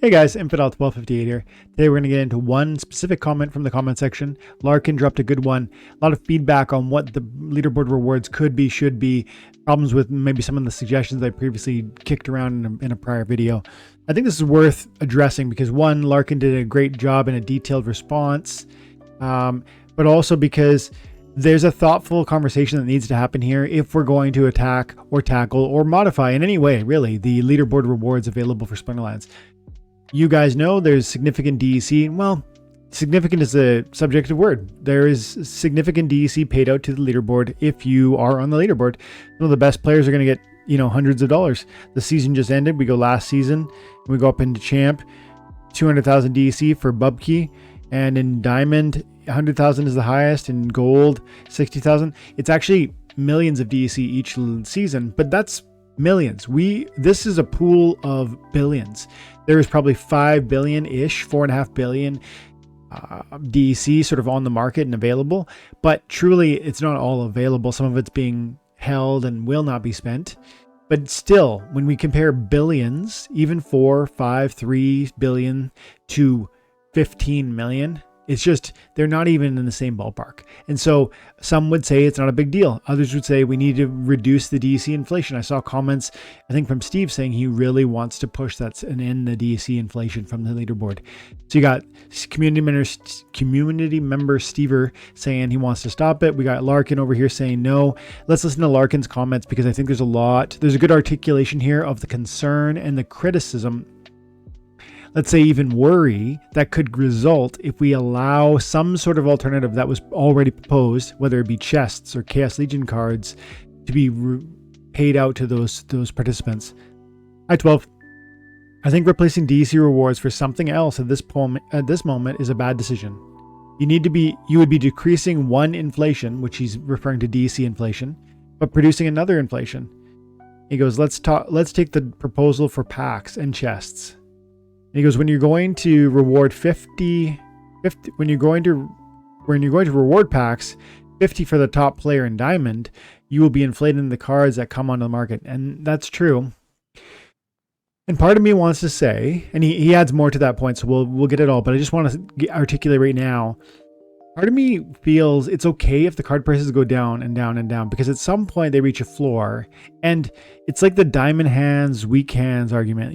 Hey guys, Infidel1258 here. Today we're going to get into one specific comment from the comment section. Larkin dropped a good one. A lot of feedback on what the leaderboard rewards could be, should be, problems with maybe some of the suggestions I previously kicked around in a prior video. I think this is worth addressing because one, Larkin did a great job in a detailed response, but also because there's a thoughtful conversation that needs to happen here if we're going to attack or tackle or modify in any way, really, the leaderboard rewards available for Splinterlands. You guys know there's significant DEC. Well, significant is a subjective word. There is significant DEC paid out to the leaderboard if you are on the leaderboard. Some of the best players are going to get, hundreds of dollars. The season just ended. We go last season. We go up into champ. 200,000 DEC for Bubkey. And in diamond, 100,000 is the highest. In gold, 60,000. It's actually millions of DEC each season, but that's millions. This is a pool of billions. There is probably 5 billion-ish, 4.5 billion DEC sort of on the market and available, but truly it's not all available. Some of it's being held and will not be spent. But still, when we compare billions, even 4, 5, 3 billion to 15 million, it's just, they're not even in the same ballpark. And so some would say it's not a big deal. Others would say we need to reduce the DEC inflation. I saw comments, I think from Steve, saying he really wants to push that and end the DEC inflation from the leaderboard. So you got community member Stever saying he wants to stop it. We got Larkin over here saying no. Let's listen to Larkin's comments because I think there's a good articulation here of the concern and the criticism, let's say even worry, that could result if we allow some sort of alternative that was already proposed, whether it be chests or Chaos Legion cards, to be paid out to those participants. I-12. I think replacing DEC rewards for something else at this moment is a bad decision. You would be decreasing one inflation, which he's referring to DEC inflation, but producing another inflation. He goes, let's take the proposal for packs and chests. He goes, when you're going to reward 50, when you're going to reward packs, 50 for the top player in diamond, you will be inflating the cards that come onto the market. And that's true. And part of me wants to say, and he adds more to that point, so we'll get it all, but I just want to articulate right now. Part of me feels it's okay if the card prices go down and down and down, because at some point they reach a floor, and it's like the diamond hands, weak hands argument.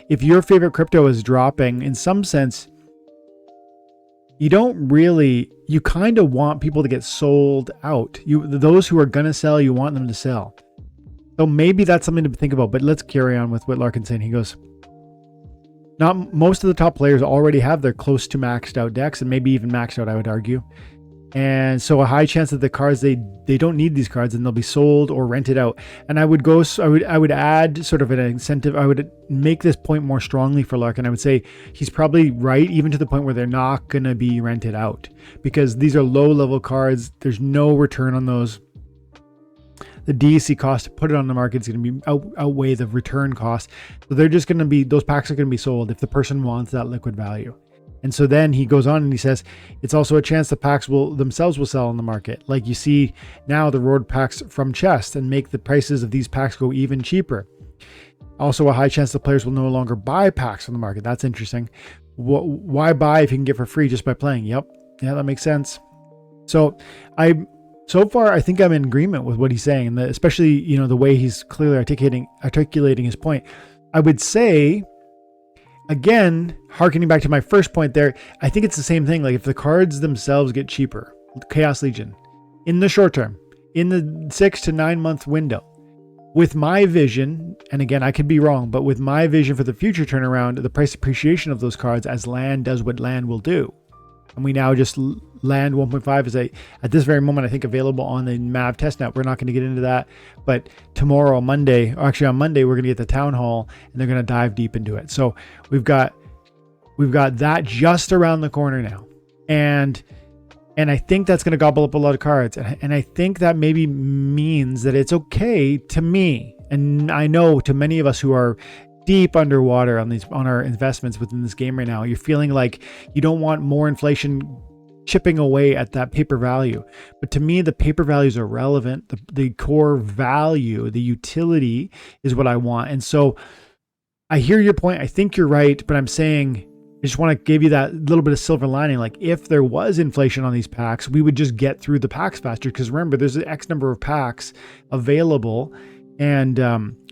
If your favorite crypto is dropping, in some sense, you kind of want people to get sold out. Those who are going to sell, you want them to sell. So maybe that's something to think about, but let's carry on with what Larkin's saying. He goes, not most of the top players already have their close to maxed out decks, and maybe even maxed out, I would argue. And so a high chance that the cards, they don't need these cards and they'll be sold or rented out. And I would add sort of an incentive. I would make this point more strongly for Larkin. I would say he's probably right, even to the point where they're not going to be rented out, because these are low level cards. There's no return on those. The DEC cost to put it on the market is going to be outweigh the return cost. So they're just going to be, those packs are going to be sold if the person wants that liquid value. And so then he goes on and he says, it's also a chance the packs themselves will sell on the market. Like you see now the reward packs from chest, and make the prices of these packs go even cheaper. Also a high chance the players will no longer buy packs on the market. That's interesting. Why buy if you can get for free just by playing? Yep. Yeah, that makes sense. So far, I think I'm in agreement with what he's saying, and especially, the way he's clearly articulating his point. I would say, again, harkening back to my first point there, I think it's the same thing. Like if the cards themselves get cheaper, Chaos Legion, in the short term, in the 6 to 9 month window, with my vision, and again, I could be wrong, but with my vision for the future turnaround, the price appreciation of those cards as land does what land will do. And we now just land 1.5 is at this very moment, I think, available on the MAV testnet. We're not going to get into that, but tomorrow, on Monday, we're going to get the town hall, and they're going to dive deep into it. So we've got that just around the corner now, and I think that's going to gobble up a lot of cards, and I think that maybe means that it's okay to me, and I know to many of us who are deep underwater on our investments within this game right now. You're feeling like you don't want more inflation chipping away at that paper value. But to me, the paper values are relevant. The core value, the utility is what I want. And so I hear your point. I think you're right, but I'm saying I just want to give you that little bit of silver lining. Like if there was inflation on these packs, we would just get through the packs faster. Because remember, there's an X number of packs available, and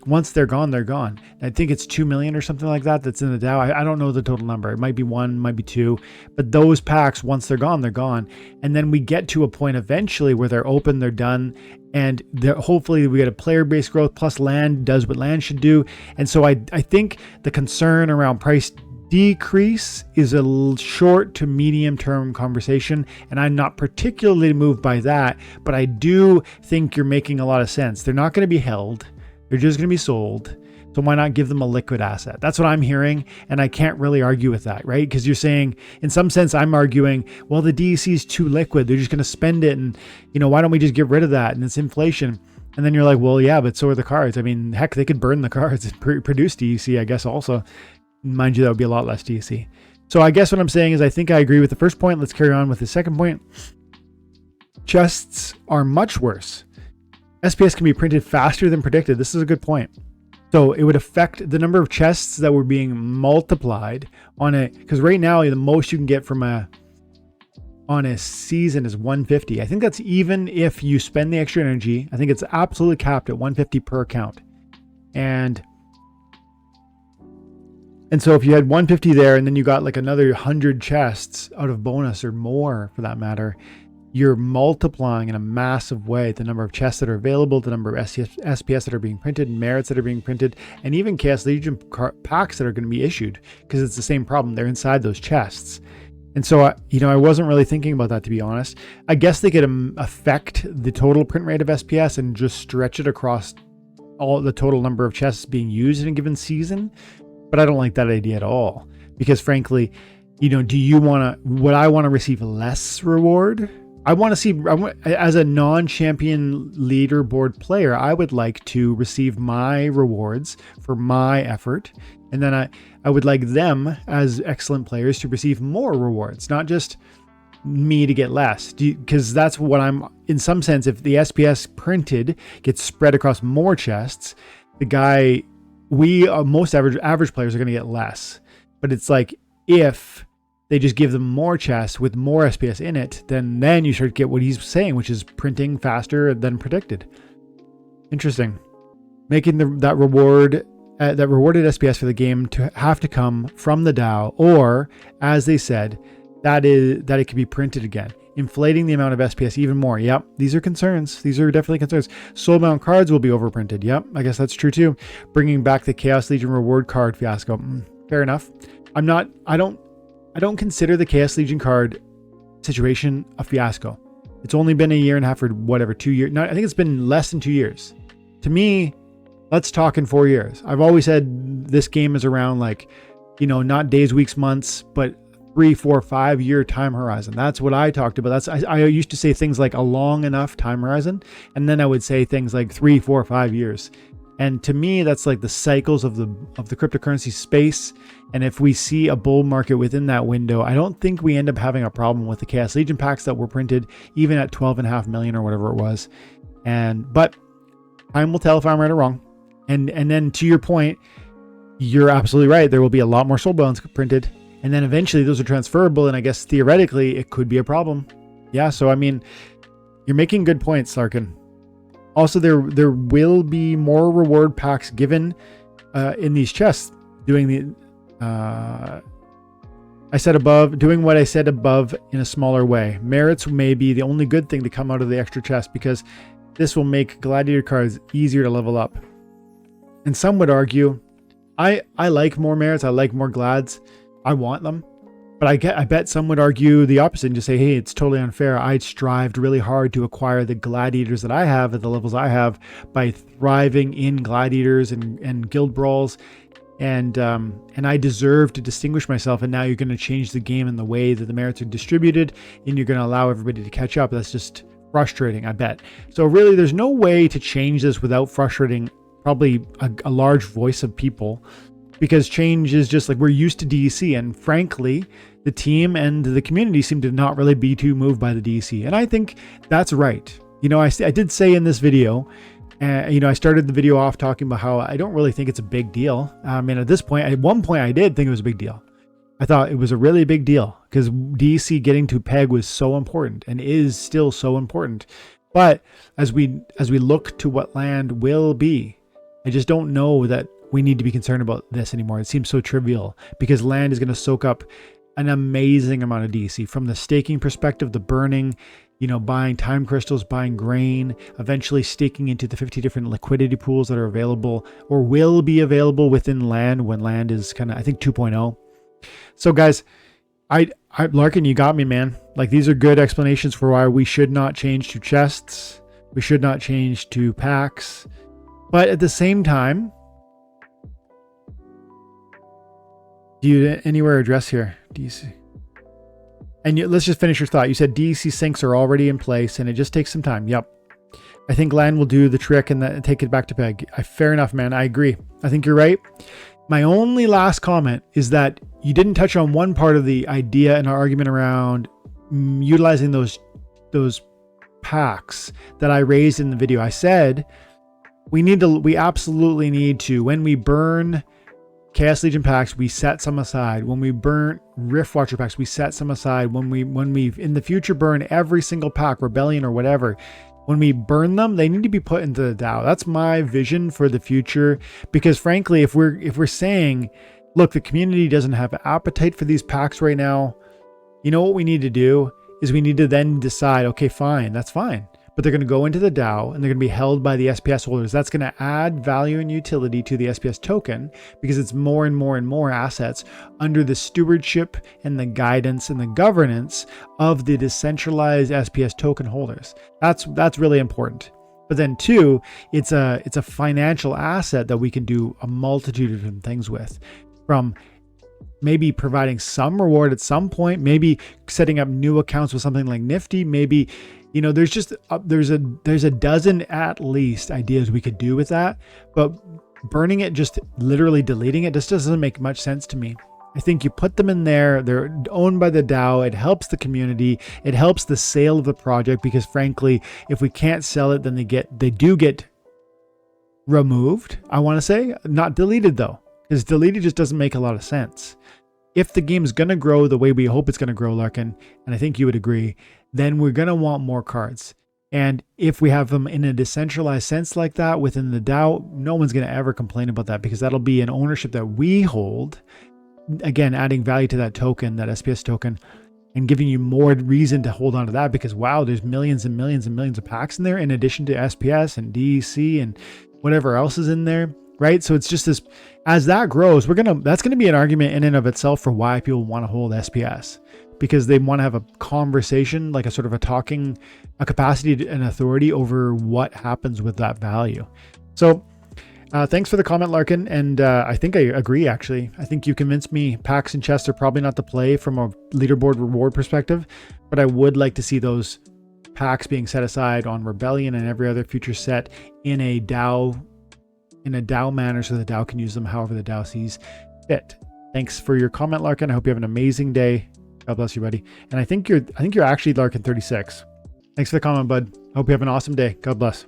once they're gone, they're gone. I think it's 2 million or something like that that's in the DAO. I don't know the total number. It might be 1, might be 2, but those packs, once they're gone, they're gone. And then we get to a point eventually where they're open, they're done, and hopefully we get a player-based growth plus land does what land should do. And so I think the concern around price decrease is a short to medium term conversation, and I'm not particularly moved by that, but I do think you're making a lot of sense. They're not going to be held, they're just going to be sold. So why not give them a liquid asset? That's what I'm hearing, and I can't really argue with that, right? Because you're saying, in some sense, I'm arguing, well, the DEC is too liquid, they're just going to spend it, and why don't we just get rid of that? And it's inflation. And then you're like, well, yeah, but so are the cards. I mean, heck, they could burn the cards and produce DEC, I guess, also. Mind you, that would be a lot less DEC. So I guess what I'm saying is I think I agree with the first point. Let's carry on with the second point. Chests are much worse. SPS can be printed faster than predicted. This is a good point. So it would affect the number of chests that were being multiplied on it. Because right now, the most you can get from on a season is 150. I think that's even if you spend the extra energy. I think it's absolutely capped at 150 per account. And so if you had 150 there and then you got like another 100 chests out of bonus or more for that matter, you're multiplying in a massive way the number of chests that are available, the number of SPS that are being printed, merits that are being printed, and even Chaos Legion packs that are going to be issued, because it's the same problem. They're inside those chests. And so, I wasn't really thinking about that, to be honest. I guess they could affect the total print rate of SPS and just stretch it across all the total number of chests being used in a given season. But I don't like that idea at all, because frankly, do you would I want to receive less reward? I want to see, as a non-champion leaderboard player, I would like to receive my rewards for my effort. And then I would like them as excellent players to receive more rewards, not just me to get less, because that's what in some sense, if the SPS printed gets spread across more chests, most average players are going to get less. But it's like, if they just give them more chests with more SPS in it, then you start to get what he's saying, which is printing faster than predicted. Interesting. Making that rewarded SPS for the game to have to come from the DAO, or as they said, that it can be printed again, inflating the amount of SPS even more. Yep, these are concerns. These are definitely concerns. Soulbound cards will be overprinted. Yep, I guess that's true too. Bringing back the Chaos Legion reward card fiasco. Fair enough. I don't consider the Chaos Legion card situation a fiasco. It's only been a year and a half or whatever, 2 years. No, I think it's been less than 2 years. To me, let's talk in 4 years. I've always said this game is around not days, weeks, months, but 3, 4, 5 year time horizon. That's what I talked about. I used to say things like a long enough time horizon, and then I would say things like 3, 4, 5 years. And to me, that's like the cycles of the cryptocurrency space. And if we see a bull market within that window, I don't think we end up having a problem with the Chaos Legion packs that were printed even at 12.5 million or whatever it was. But time will tell if I'm right or wrong. And then to your point, you're absolutely right. There will be a lot more soulbounds printed. And then eventually those are transferable. And I guess theoretically it could be a problem. Yeah. So, I mean, you're making good points, Larkin. Also, there will be more reward packs given in these chests. Doing what I said above in a smaller way. Merits may be the only good thing to come out of the extra chest, because this will make gladiator cards easier to level up. And some would argue, I like more merits. I like more glads. I want them. But I bet some would argue the opposite and just say, hey, it's totally unfair. I strived really hard to acquire the gladiators that I have at the levels I have by thriving in gladiators and guild brawls. And I deserve to distinguish myself. And now you're going to change the game in the way that the merits are distributed, and you're going to allow everybody to catch up. That's just frustrating, I bet. So really, there's no way to change this without frustrating probably a large voice of people, because change is just like, we're used to DEC. And frankly, the team and the community seem to not really be too moved by the DEC. And I think that's right. I did say in this video You know, I started the video off talking about how I don't really think it's a big deal. And at this point, at one point I did think it was a big deal. I thought it was a really big deal because DEC getting to peg was so important and is still so important. But as we look to what land will be, I just don't know that we need to be concerned about this anymore. It seems so trivial because land is going to soak up an amazing amount of DEC from the staking perspective, the burning, you know, buying time crystals, buying grain, eventually staking into the 50 different liquidity pools that are available or will be available within land when land is kind of, I think, 2.0. So guys, Larkin, you got me, man. Like, these are good explanations for why we should not change to chests. We should not change to packs. But at the same time, do you anywhere address here? DC. And let's just finish your thought. You said DEC sinks are already in place and it just takes some time. Yep. I think land will do the trick and take it back to peg. Fair enough, man. I agree. I think you're right. My only last comment is that you didn't touch on one part of the idea and our argument around utilizing those packs that I raised in the video. I said we absolutely need to, when we burn Chaos Legion packs, we set some aside. When we burn Rift Watcher packs, we set some aside. When we in the future burn every single pack, Rebellion or whatever, when we burn them, they need to be put into the DAO. That's my vision for the future. Because frankly, if we're saying, look, the community doesn't have an appetite for these packs right now, you know what we need to do is we need to then decide, okay, fine, that's fine. But they're going to go into the DAO and they're going to be held by the SPS holders. That's going to add value and utility to the SPS token because it's more and more and more assets under the stewardship and the guidance and the governance of the decentralized SPS token holders. That's really important. But then two, it's a financial asset that we can do a multitude of different things with, from maybe providing some reward at some point, maybe setting up new accounts with something like Nifty, maybe, you know, there's a dozen at least ideas we could do with that, but burning it, just literally deleting it, just doesn't make much sense to me. I think you put them in there, they're owned by the DAO, it helps the community, it helps the sale of the project, because frankly, if we can't sell it, then they do get removed. I want to say, not deleted though, because deleted just doesn't make a lot of sense. If the game's going to grow the way we hope it's going to grow, Larkin, and I think you would agree, then we're going to want more cards. And if we have them in a decentralized sense like that within the DAO, no one's going to ever complain about that, because that'll be an ownership that we hold. Again, adding value to that token, that SPS token, and giving you more reason to hold on to that, because wow, there's millions and millions and millions of packs in there in addition to SPS and DEC and whatever else is in there. Right. So it's just this, as that grows, that's going to be an argument in and of itself for why people want to hold SPS, because they want to have a conversation, like a sort of a capacity and authority over what happens with that value. So thanks for the comment, Larkin. And I think I agree, actually. I think you convinced me packs and chests are probably not the play from a leaderboard reward perspective, but I would like to see those packs being set aside on Rebellion and every other future set in a DAO manner, so the DAO can use them however the DAO sees fit. Thanks for your comment, Larkin. I hope you have an amazing day. God bless you, buddy. And I think you're actually Larkin 36. Thanks for the comment, bud. I hope you have an awesome day. God bless.